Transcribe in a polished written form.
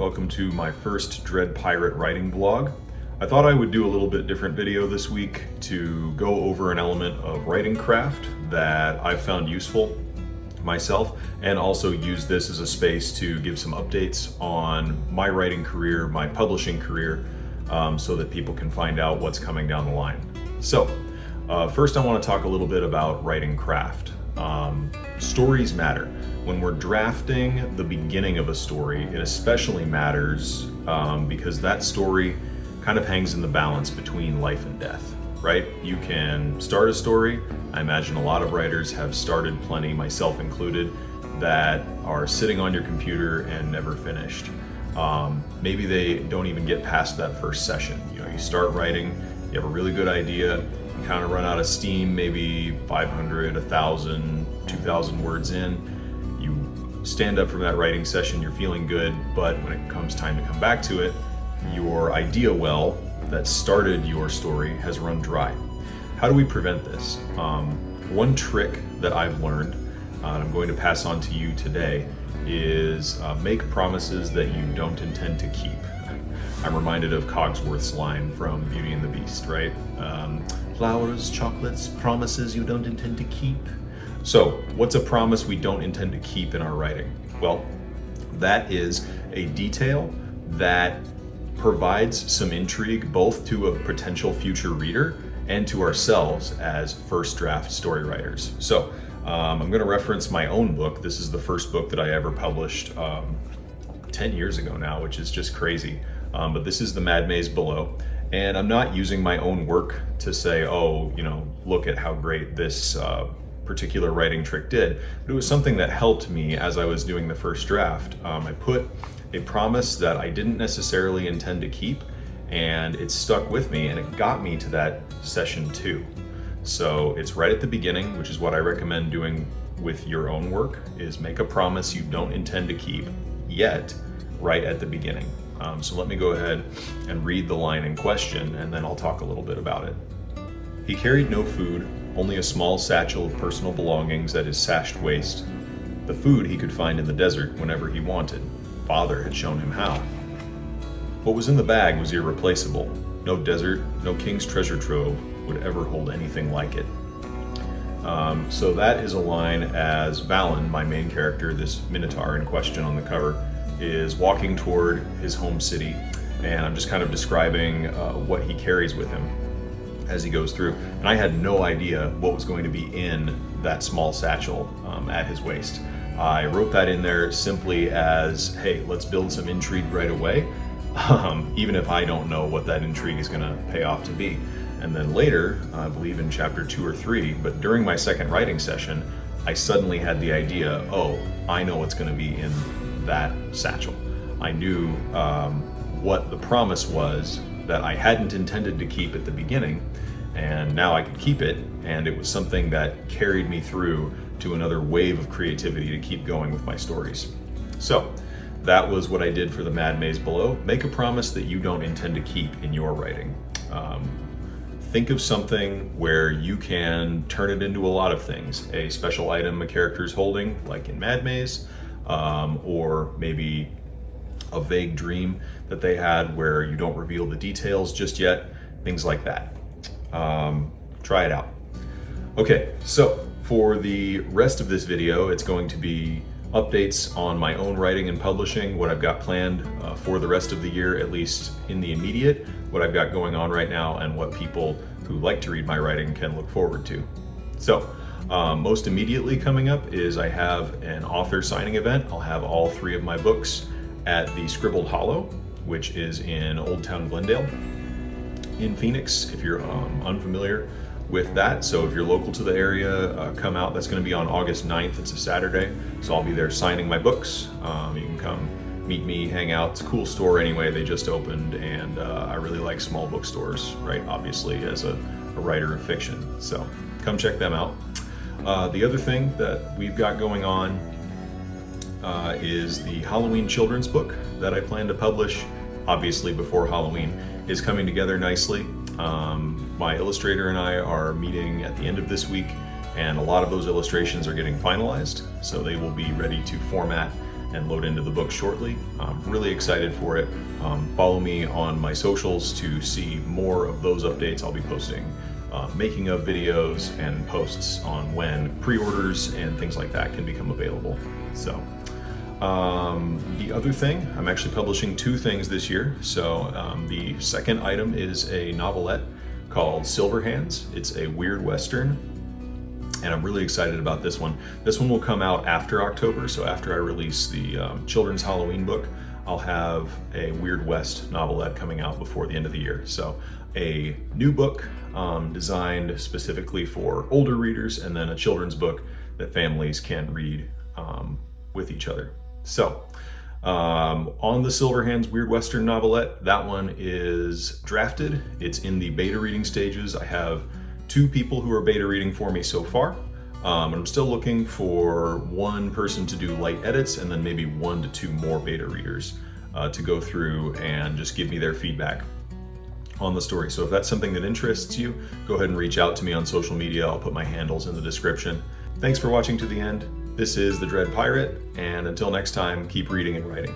Welcome to my first Dread Pirate writing blog. I thought I would do a little bit different video this week to go over an element of writing craft that I've found useful myself, and also use this as a space to give some updates on my writing career, my publishing career, so that people can find out what's coming down the line. So, first I want to talk a little bit about writing craft. Stories matter. When we're drafting the beginning of a story, it especially matters because that story kind of hangs in the balance between life and death, right? You can start a story. I imagine a lot of writers have started plenty, myself included, that are sitting on your computer and never finished. Maybe they don't even get past that first session. You start writing, you have a really good idea, you kind of run out of steam, maybe 500, 1,000, 2,000 words in. You stand up from that writing session, you're feeling good, but when it comes time to come back to it, your idea well that started your story has run dry. How do we prevent this? One trick that I've learned, and I'm going to pass on to you today, is make promises that you don't intend to keep. I'm reminded of Cogsworth's line from Beauty and the Beast, right? Flowers, chocolates, promises you don't intend to keep. So, what's a promise we don't intend to keep in our writing? Well, that is a detail that provides some intrigue both to a potential future reader and to ourselves as first draft story writers. So, I'm going to reference my own book. This is the first book that I ever published 10 years ago now, which is just crazy. But this is The Mad Maze Below. And I'm not using my own work to say, oh, look at how great this particular writing trick did, but it was something that helped me as I was doing the first draft. I put a promise that I didn't necessarily intend to keep, and it stuck with me, and it got me to that session 2. So it's right at the beginning, which is what I recommend doing with your own work, is make a promise you don't intend to keep, yet right at the beginning. So let me go ahead and read the line in question, and then I'll talk a little bit about it. He carried no food, only a small satchel of personal belongings at his sashed waist. The food he could find in the desert whenever he wanted. Father had shown him how. What was in the bag was irreplaceable. No desert, no king's treasure trove would ever hold anything like it. So that is a line as Valen, my main character, this Minotaur in question on the cover, is walking toward his home city, and I'm just kind of describing what he carries with him as he goes through. And I had no idea what was going to be in that small satchel at his waist. I wrote that in there simply as, hey, let's build some intrigue right away, even if I don't know what that intrigue is going to pay off to be. And then later, I believe in chapter 2 or 3, but during my second writing session, I suddenly had the idea, oh, I know what's going to be in that satchel. I knew what the promise was that I hadn't intended to keep at the beginning, and now I could keep it, and it was something that carried me through to another wave of creativity to keep going with my stories. So that was what I did for The Mad Maze Below. Make a promise that you don't intend to keep in your writing. Think of something where you can turn it into a lot of things. A special item a character's holding, like in Mad Maze, or maybe a vague dream that they had where you don't reveal the details just yet, things like that. Try it out. Okay, so for the rest of this video, it's going to be updates on my own writing and publishing, what I've got planned for the rest of the year, at least in the immediate, what I've got going on right now, and what people who like to read my writing can look forward to. So, most immediately coming up is I have an author signing event. I'll have all 3 of my books at the Scribbled Hollow, which is in Old Town Glendale in Phoenix, if you're unfamiliar with that. So if you're local to the area, come out. That's going to be on August 9th. It's a Saturday. So I'll be there signing my books. You can come meet me, hang out. It's a cool store anyway. They just opened, and I really like small bookstores, right? Obviously, as a writer of fiction. So come check them out. The other thing that we've got going on is the Halloween children's book that I plan to publish, obviously before Halloween, is coming together nicely. My illustrator and I are meeting at the end of this week, and a lot of those illustrations are getting finalized, so they will be ready to format and load into the book shortly. I'm really excited for it. Follow me on my socials to see more of those updates. I'll be posting making of videos and posts on when pre-orders and things like that can become available. So the other thing, I'm actually publishing 2 things this year. So the second item is a novelette called Silver Hands. It's a weird Western, and I'm really excited about this one. This one will come out after October, so after I release the children's Halloween book, I'll have a Weird West novelette coming out before the end of the year. So a new book designed specifically for older readers, and then a children's book that families can read with each other. So on the Silver Hands Weird Western novelette, that one is drafted. It's in the beta reading stages. I have 2 people who are beta reading for me so far. I'm still looking for 1 person to do light edits, and then maybe 1 to 2 more beta readers to go through and just give me their feedback on the story. So if that's something that interests you, go ahead and reach out to me on social media. I'll put my handles in the description. Thanks for watching to the end. This is the Dread Pirate, and until next time, keep reading and writing.